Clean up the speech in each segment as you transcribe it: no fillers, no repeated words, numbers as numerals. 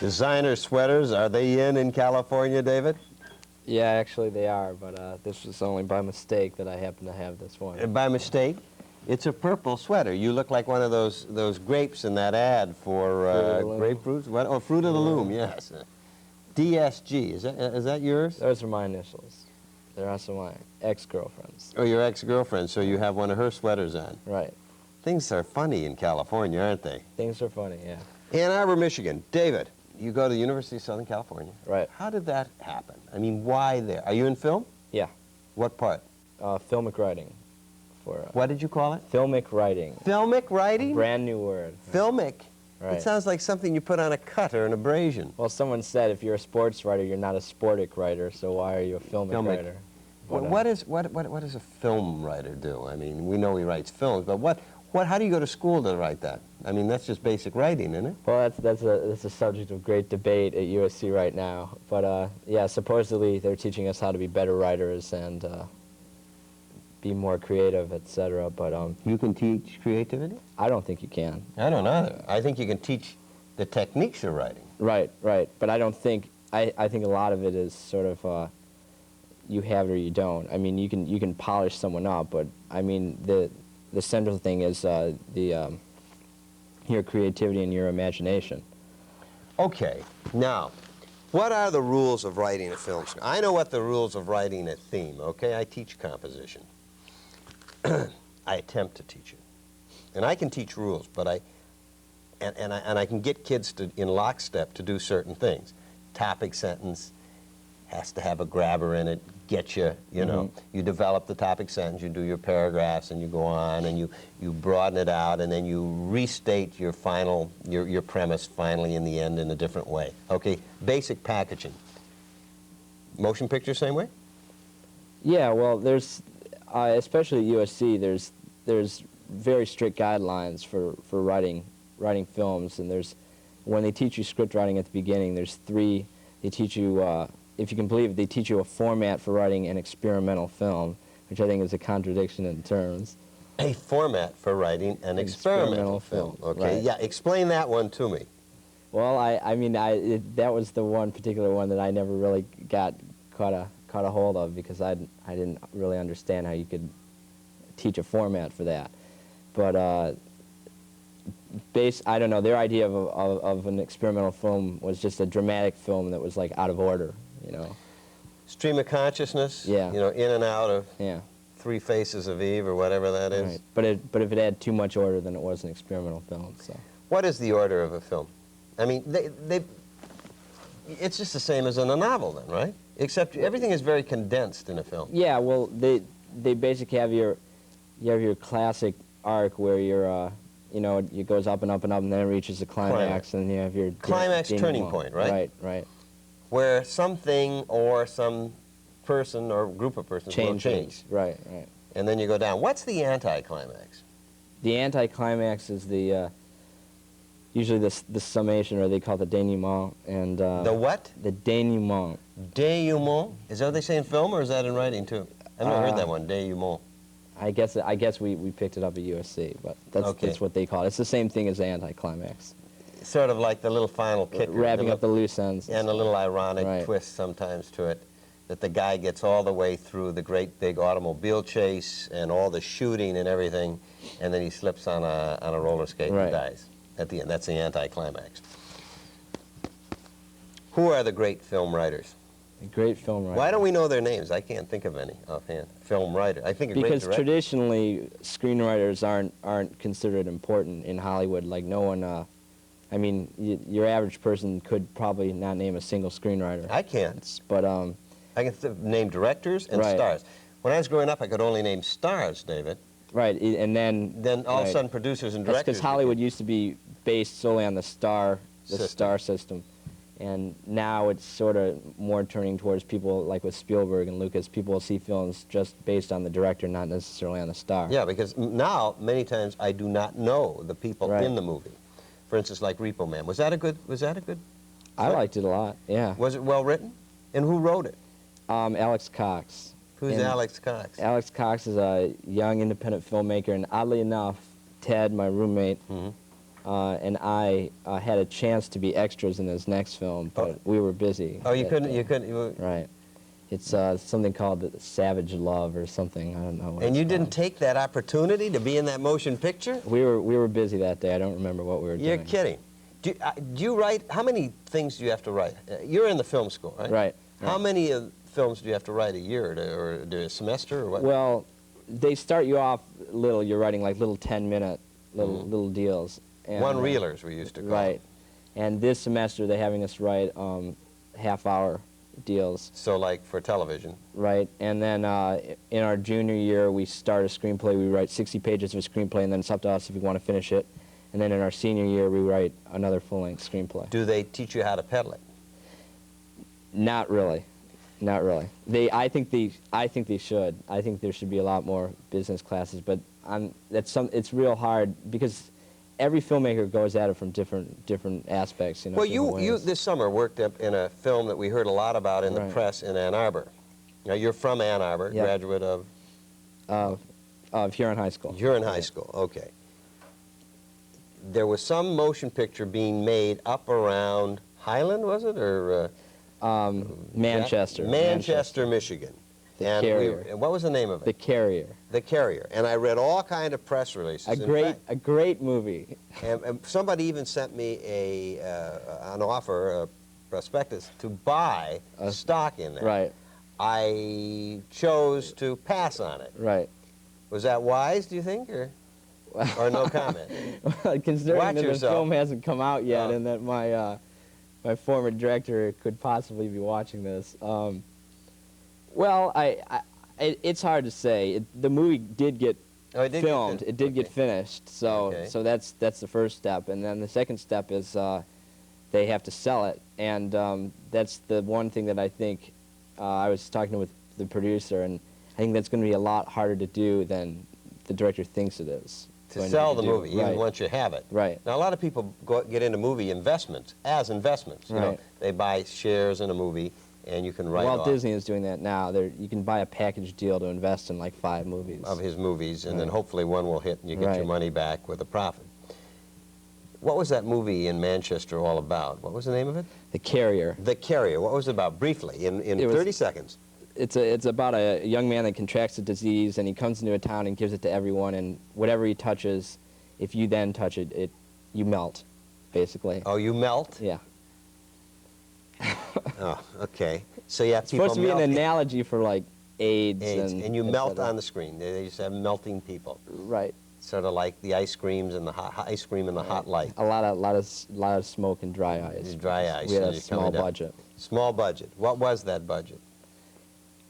Designer sweaters, are they in California, David? Yeah, actually they are, but this was only by mistake that I happen to have this one. By mistake? It's a purple sweater. You look like one of those grapes in that ad for grapefruits. What? Oh, Fruit of the Loom, yes. DSG, is that yours? Those are my initials. They're also my ex-girlfriend's. Oh, your ex-girlfriend, so you have one of her sweaters on. Right. Things are funny in California, aren't they? Things are funny, yeah. Ann Arbor, Michigan. David, you go to the University of Southern California. Right. How did that happen? I mean, why there? Are you in film? Yeah. What part? Filmic writing. What did you call it? Filmic writing. Filmic writing? A brand new word. Filmic? Right. It sounds like something you put on a cut or an abrasion. Well, someone said if you're a sports writer, you're not a sportic writer, so why are you a filmic writer? But, what does a film writer do? I mean, we know he writes films, but how do you go to school to write that? I mean, that's just basic writing, isn't it? Well, that's a subject of great debate at USC right now. But yeah, supposedly they're teaching us how to be better writers and be more creative, etc. But you can teach creativity? I don't think you can. I don't either. I think you can teach the techniques of writing. Right, right. But I don't think I think a lot of it is sort of you have it or you don't. I mean, you can polish someone up, but I mean the central thing is your creativity and your imagination. Okay, now, what are the rules of writing a film? I know what the rules of writing a theme, okay? I teach composition. I attempt to teach it. And I can teach rules, but I can get kids to, in lockstep, to do certain things. Topic sentence has to have a grabber in it, get you, you know. You develop the topic sentence, you do your paragraphs, and you go on, and you broaden it out, and then you restate your final, your premise finally in the end in a different way. Okay, basic packaging. Motion picture, same way? Yeah, well, there's, especially at USC, there's very strict guidelines for writing films, and when they teach you script writing at the beginning, there's three. They teach you, if you can believe it, they teach you a format for writing an experimental film, which I think is a contradiction in terms. A format for writing an experimental film. Okay, right. Yeah, explain that one to me. Well, I mean, that was the one particular one that I never really got caught a hold of, because I didn't really understand how you could teach a format for that. But I don't know, their idea of an experimental film was just a dramatic film that was like out of order, you know. Stream of consciousness, yeah. You know, in and out of yeah. Three Faces of Eve or whatever that is. Right. But if it had too much order, then it was an experimental film. So. What is the order of a film? I mean, it's just the same as in a novel then, right? Except everything is very condensed in a film. Yeah, well, they basically have your classic arc where you're you know, it goes up and up and up, and then it reaches the climax, and you have your climax turning point, right? Right, right. Where something or some person or group of persons will change. Right, right. And then you go down. What's the anticlimax? The anticlimax is usually the summation, or they call it the denouement. And the what? The denouement. Denouement? Is that what they say in film, or is that in writing too? I've never heard that one, denouement. I guess we picked it up at USC, but that's what they call it. It's the same thing as the anticlimax. Sort of like the little final kicker. Wrapping up the loose ends. And a little ironic twist sometimes to it, that the guy gets all the way through the great big automobile chase and all the shooting and everything, and then he slips on a roller skate and dies at the end. That's the anticlimax. Who are the great film writers? Great film writer. Why don't we know their names? I can't think of any offhand. Film writer. I think a great director. Because traditionally, screenwriters aren't considered important in Hollywood. Like no one, I mean, your average person could probably not name a single screenwriter. I can't. But I can name directors and stars. When I was growing up, I could only name stars, David. Right, and then all of a sudden, producers and directors. That's because Hollywood used to be based solely on the star system. And now it's sort of more turning towards people like with Spielberg and Lucas. People will see films just based on the director, not necessarily on the star. Yeah, because now, many times, I do not know the people in the movie. For instance, like Repo Man. Was that a good? I liked it a lot, yeah. Was it well written? And who wrote it? Alex Cox. Who's Alex Cox? Alex Cox is a young independent filmmaker, and oddly enough, Ted, my roommate, and I had a chance to be extras in his next film, but we were busy. Oh, you couldn't. You couldn't. Right. It's something called Savage Love or something. I don't know. What And it's you didn't called. take that opportunity to be in that motion picture? We were busy that day. I don't remember what we were doing. You're kidding. Do you write? How many things do you have to write? You're in the film school, right? Right. How many films do you have to write a year or do a semester or what? Well, they start you off little. You're writing like little 10-minute little deals. And, One-reelers we used to call Right. them. And this semester they're having us write half-hour deals. So like for television. Right. And then in our junior year we start a screenplay. We write 60 pages of a screenplay, and then it's up to us if we want to finish it. And then in our senior year we write another full-length screenplay. Do they teach you how to peddle it? Not really. Not really. I think they should. I think there should be a lot more business classes, but it's real hard because every filmmaker goes at it from different aspects. You know. Well, different you ways. this summer worked up in a film that we heard a lot about in the Right. press in Ann Arbor. Now you're from Ann Arbor, Yep. graduate of Huron High School. Huron High School. Okay. There was some motion picture being made up around Highland, was it, or Manchester. Manchester, Michigan. The and Carrier. and what was the name of it? The Carrier. The Carrier. And I read all kind of press releases. A In great movie. fact, and somebody even sent me an offer, a prospectus, to buy stock in that. Right. I chose to pass on it. Right. Was that wise, do you think, or no comment? Considering Watch that yourself. the film hasn't come out yet, Oh. and that my former director could possibly be watching this. Well, it's hard to say. The movie did get Oh, it did get filmed. finished. It did get Okay. finished. So Okay. so that's the first step, and then the second step is they have to sell it, and that's the one thing that I think I was talking with the producer, and I think that's going to be a lot harder to do than the director thinks it is. To going sell to the do. movie, even Right. once you have it. Right. Now, a lot of people get into movie investments as investments. You know, Right. they buy shares in a movie, and you can write Walt off Disney is doing that now. You can buy a package deal to invest in like 5 movies. of his movies, and then Right. hopefully one will hit, and you get your Right. money back with a profit. What was that movie in Manchester all about? What was the name of it? The Carrier. The Carrier. What was it about? Briefly, in It was- 30 seconds. It's about a young man that contracts a disease, and he comes into a town and gives it to everyone, and whatever he touches, if you then touch it, you melt, basically. Oh, you melt? Yeah. Oh, okay. So you have It's people supposed to be an melting- analogy for like AIDS, and you et melt cetera. on the screen. They used to have melting people, Right. sort of like the ice creams and the hot ice cream and the hot light. A lot of smoke and dry ice. Dry ice. We had and a you're small coming down. budget. Small budget. What was that budget?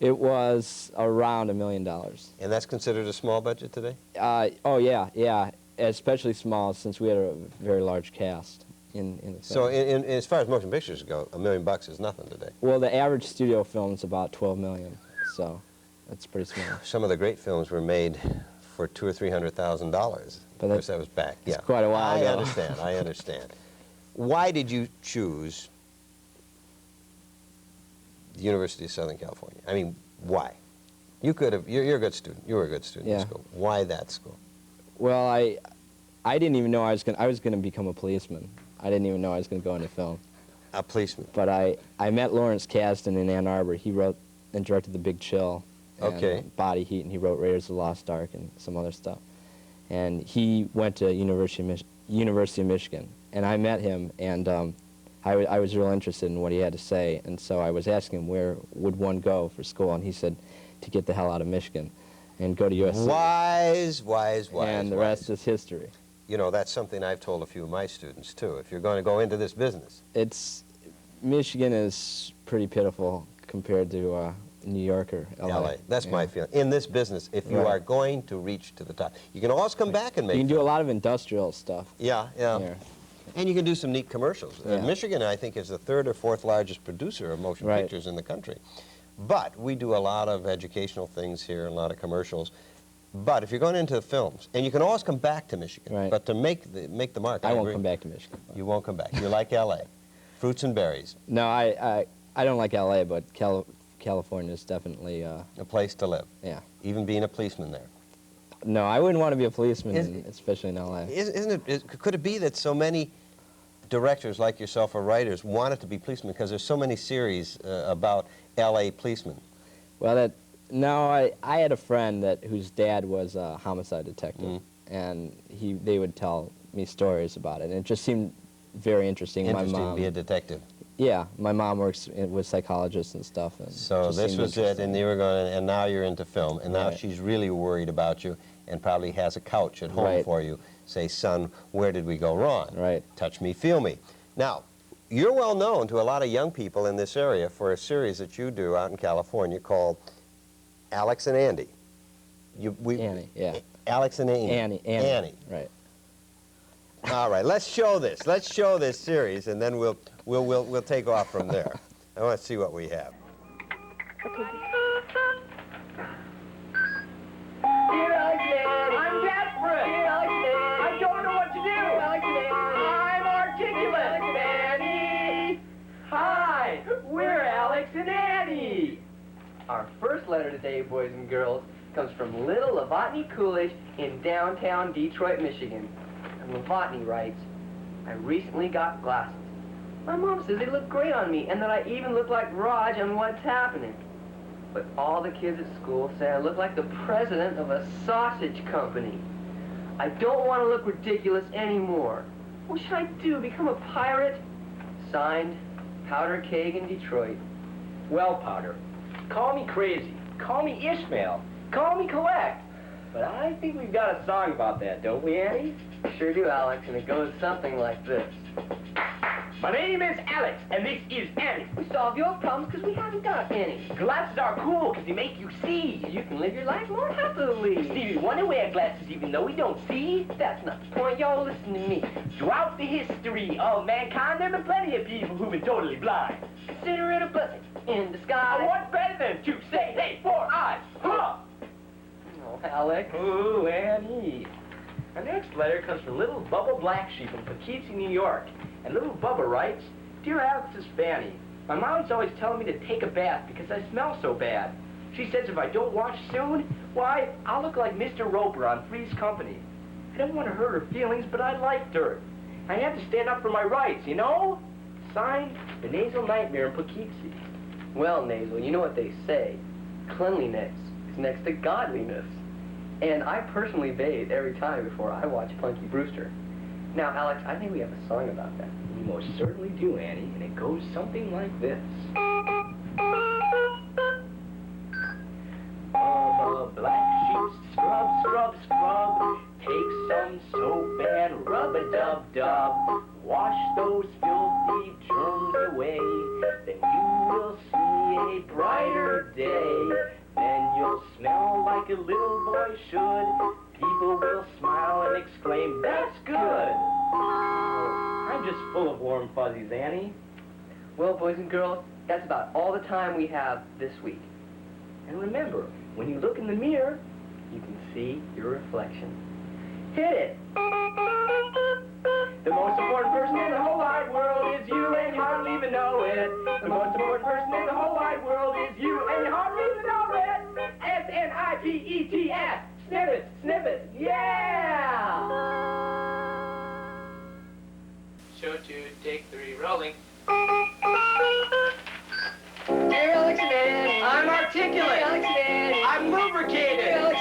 It was around $1 million. And that's considered a small budget today? Oh yeah, especially small since we had a very large cast in the film. So as far as motion pictures go, $1 million is nothing today. Well, the average studio film is about 12 million, so that's pretty small. Some of the great films were made for $200,000 or $300,000. But Of course, that was back. it's Yeah, quite a while ago. I understand. I understand. Why did you choose the University of Southern California? I mean, why? You could have. You're a good student. You were a good student in Yeah. school. Why that school? Well, I didn't even know I was gonna become a policeman. I didn't even know I was gonna go into film. A policeman. But I met Lawrence Kasdan in Ann Arbor. He wrote and directed The Big Chill, and Okay. Body Heat, and he wrote Raiders of the Lost Ark and some other stuff. And he went to University of Michigan, and I met him, and I was real interested in what he had to say, and so I was asking him where would one go for school, and he said to get the hell out of Michigan and go to USC. Wise. And the rest is history. You know, that's something I've told a few of my students, too. If you're going to go into this business, Michigan is pretty pitiful compared to New York or LA. LA. That's my feeling. In this business, if you Right. are going to reach to the top, you can always come back and make You can do a films. lot of industrial stuff Yeah. here. And you can do some neat commercials. Yeah. Michigan, I think, is the 3rd or 4th largest producer of motion Right. pictures in the country. But we do a lot of educational things here, a lot of commercials. But if you're going into the films, and you can always come back to Michigan, Right. but to make the mark, I won't agree. come back to Michigan. You won't come back. You like LA. Fruits and berries, No, I don't like LA, but California is definitely, a place to live, yeah. even being a policeman there. No, I wouldn't want to be a policeman, Is- especially in L.A. Could it be that so many directors like yourself or writers wanted to be policemen because there's so many series about L.A. policemen? Well, no, I had a friend whose dad was a homicide detective, and they would tell me stories about it, and it just seemed very interesting. Interesting My mom, to be a detective. Yeah, my mom works with psychologists and stuff. And So just this seemed was it, and you were going, and now you're into film, and now Right. she's really worried about you, and probably has a couch at home Right. for you. Say, son, where did we go wrong? Right. Touch me, feel me. Now, you're well known to a lot of young people in this area for a series that you do out in California called Alex and Andy. Annie, yeah. Alex and Annie. Annie. Right. All right, let's show this. Let's show this series, and then we'll take off from there. I want to see what we have. I'm desperate. I don't know what to do. I'm articulate. Annie. Hi, we're Alex and Annie. Our first letter today, boys and girls, comes from little Lavatni Coolidge in downtown Detroit, Michigan. And Lavatni writes, I recently got glasses. My mom says they look great on me and that I even look like Raj on What's Happening. But all the kids at school say I look like the president of a sausage company. I don't want to look ridiculous anymore. What should I do, become a pirate? Signed, Powder Keg in Detroit. Well, Powder, call me crazy, call me Ishmael, call me collect. But I think we've got a song about that, don't we, Annie? Sure do, Alex, and it goes something like this. My name is Alex, and this is Annie. We solve your problems because we haven't got any. Glasses are cool because they make you see. You can live your life more happily. See, we want to wear glasses even though we don't see. That's not the point. Y'all listen to me. Throughout the history of mankind, there have been plenty of people who've been totally blind. Consider it a blessing in disguise. I want better than to say, hey, 4 eyes, huh? Oh, Alex. Ooh, Annie. Our next letter comes from little Bubba Black Sheep from Poughkeepsie, New York. And little Bubba writes, Dear Alex's Fanny, my mom's always telling me to take a bath because I smell so bad. She says if I don't wash soon, why, I'll look like Mr. Roper on Three's Company. I don't want to hurt her feelings, but I like dirt. I have to stand up for my rights, you know? Signed, the Nasal Nightmare in Poughkeepsie. Well, Nasal, you know what they say. Cleanliness is next to godliness. And I personally bathe every time before I watch Punky Brewster. Now, Alex, I think we have a song about that. We most certainly do, Annie, and it goes something like this. Bubba Black Sheep, scrub, scrub, scrub. Take some soap and rub-a-dub-dub. Wash those filthy germs away. Then you will see a brighter day. Then you'll smell like a little boy should. People will smile and exclaim, that's good. I'm just full of warm fuzzies, Annie. Well, boys and girls, that's about all the time we have this week. And remember, when you look in the mirror, you can see your reflection. Hit it! The most important person in the whole wide world is you, and you hardly even know it. The most important person in the whole wide world is you, and you hardly even know it. S-N-I-P-E-T-S. Snippet, snippet, yeah! Show 2, take 3, rolling. Dear Alex and Annie, I'm articulate. Dear Alex and Annie. I'm lubricated. Dear Alex.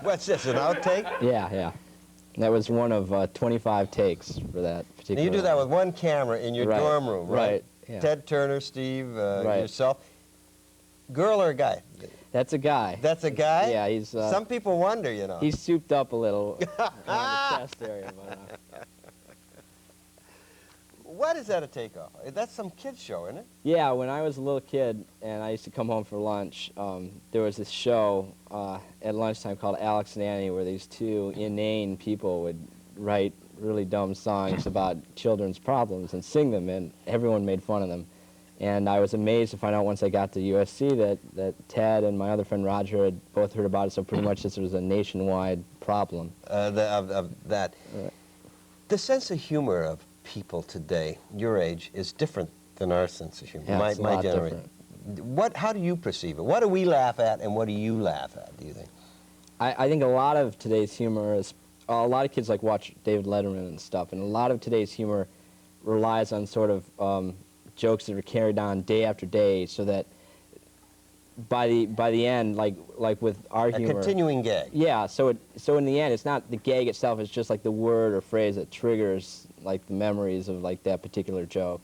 What's this, an outtake? Yeah. That was one of 25 takes for that particular. Now you do that with one camera in your Right, dorm room, right? right, yeah. Ted Turner, Steve, Right. yourself. Girl or a guy? That's a guy. That's a guy? Yeah, he's. Some people wonder, you know. He's souped up a little around the chest area. But, What is that a takeoff? That's some kid's show, isn't it? yeah, when I was a little kid and I used to come home for lunch, there was this show at lunchtime called Alex and Annie where these two inane people would write really dumb songs about children's problems and sing them, and everyone made fun of them. And I was amazed to find out once I got to USC that Ted and my other friend Roger had both heard about it, so pretty much this was a nationwide problem. Of that. Right. The sense of humor of people today, your age, is different than our sense of humor. Yeah, it's a lot generation. How do you perceive it? What do we laugh at, and what do you laugh at, do you think? I think a lot of today's humor is, a lot of kids like watch David Letterman and stuff, and a lot of today's humor relies on sort of jokes that are carried on day after day, so that by the end, like with our humor, A continuing gag. yeah. So in the end, it's not the gag itself; it's just like the word or phrase that triggers like the memories of like that particular joke.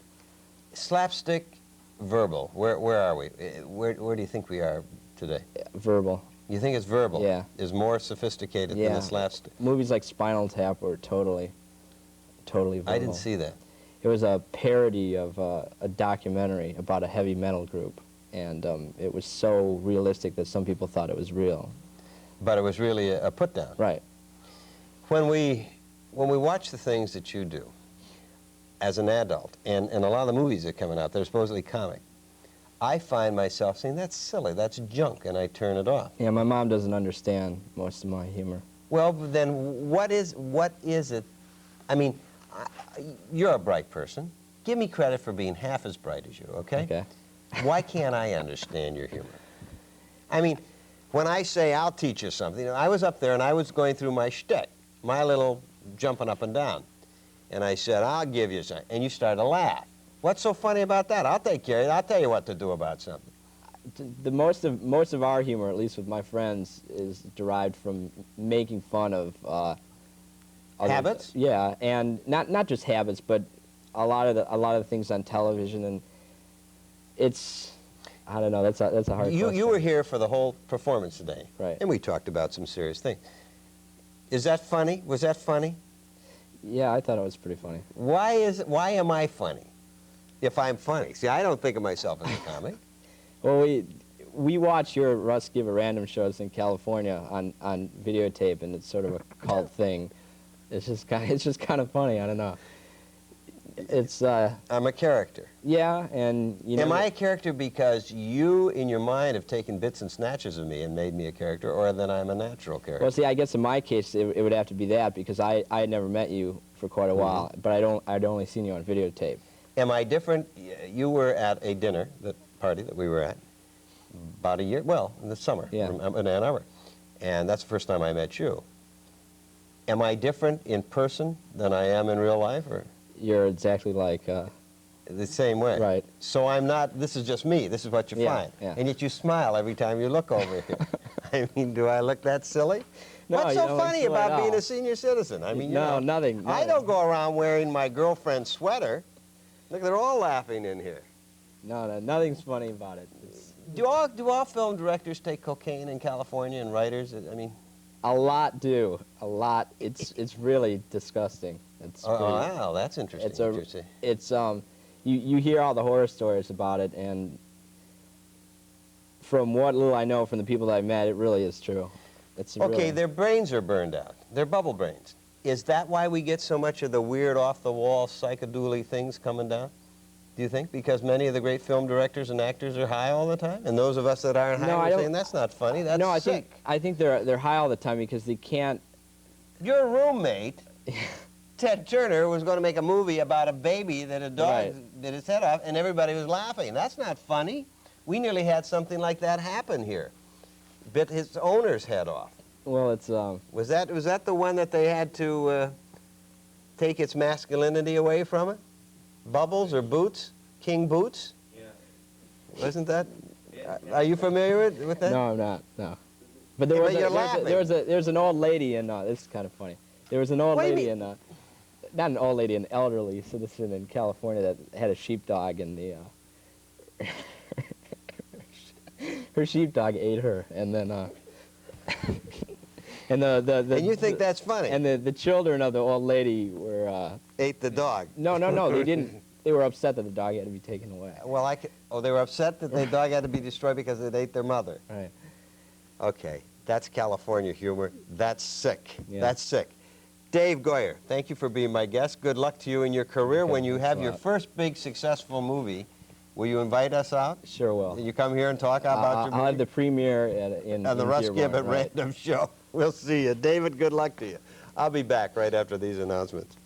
Slapstick, verbal. Where are we? Where do you think we are today? Verbal. You think it's verbal? Yeah. Is more sophisticated than Yeah. the slapstick? Movies like Spinal Tap were totally verbal. I didn't see that. It was a parody of a documentary about a heavy metal group, and it was so realistic that some people thought it was real. But it was really a put down. Right. When we watch the things that you do as an adult, and a lot of the movies that are coming out, they're supposedly comic, I find myself saying, that's silly, that's junk, and I turn it off. Yeah, my mom doesn't understand most of my humor. Well, then what is it? I mean, you're a bright person. Give me credit for being half as bright as you, okay? Okay. Why can't I understand your humor? I mean, when I say I'll teach you something, I was up there and I was going through my shtick, my little jumping up and down. And I said, I'll give you something. And you started to laugh. What's so funny about that? I'll take care of it. I'll tell you what to do about something. The most of our humor, at least with my friends, is derived from making fun of Habits? Yeah, and not just habits, but a lot of the things on television, and it's, I don't know. That's a hard question. You were here for the whole performance today, Right. And we talked about some serious things. Is that funny? Was that funny? Yeah, I thought it was pretty funny. Why am I funny? If I'm funny, see, I don't think of myself as a comic. Well, we watch your Russ Gibb random shows in California on videotape, and it's sort of a cult thing. It's just kind of funny. I don't know. It's I'm a character. yeah, and you know. Am I a character because you, in your mind, have taken bits and snatches of me and made me a character, or that I'm a natural character? Well, see, I guess in my case, it would have to be that, because I had never met you for quite a while, but I'd only seen you on videotape. Am I different? You were at a dinner, that party that we were at, about a year, well, in the summer, Yeah. in Ann Arbor, and that's the first time I met you. Am I different in person than I am in real life, or You're exactly like. the same way? Right. So I'm not. This is just me. This is what you Yeah, find, yeah. and yet you smile every time you look over here. I mean, do I look that silly? No, What's you so don't look funny silly at about being all. a senior citizen? I mean, you No, know, nothing. I don't go around wearing my girlfriend's sweater. Look, they're all laughing in here. No, nothing's funny about it. It's Do all film directors take cocaine in California, and writers? I mean, a lot do. A lot. It's really disgusting. It's pretty, wow, that's interesting. It's a- what you say. it's you hear all the horror stories about it, and from what little I know from the people that I met, it really is true. It's Okay, really, their brains are burned out. They're bubble brains. Is that why we get so much of the weird, off-the-wall, psychodoodly things coming down? Do you think? Because many of the great film directors and actors are high all the time? And those of us that aren't high No, I are don't- saying, that's not funny, that's no, sick. I think they're high all the time because they can't. Your roommate, Ted Turner, was going to make a movie about a baby that a dog Right. bit his head off, and everybody was laughing. That's not funny. We nearly had something like that happen here. Bit his owner's head off. Well, it's Was that the one that they had to take its masculinity away from it? Bubbles or Boots? King Boots? Yeah. Wasn't that? Are you familiar with that? no, I'm not. No, but Yeah, but you're laughing. there's an old lady in. This is kind of funny. There was an old What do you lady in. Not an old lady, an elderly citizen in California that had a sheepdog, and the her sheepdog ate her, and then and And you think that's funny? and the children of the old lady were Ate the dog. no, they didn't. They were upset that the dog had to be taken away. Well, they were upset that the dog had to be destroyed because it ate their mother. Right. Okay, that's California humor. That's sick. Yeah. That's sick. Dave Goyer, thank you for being my guest. Good luck to you in your career. Okay, When you thanks have a your lot. first big successful movie, will you invite us out? Sure will. You come here and talk about your I'll have movie? the premiere in On the in Russ Dearborn, Gibb at right. Random Show. We'll see you. David, good luck to you. I'll be back right after these announcements.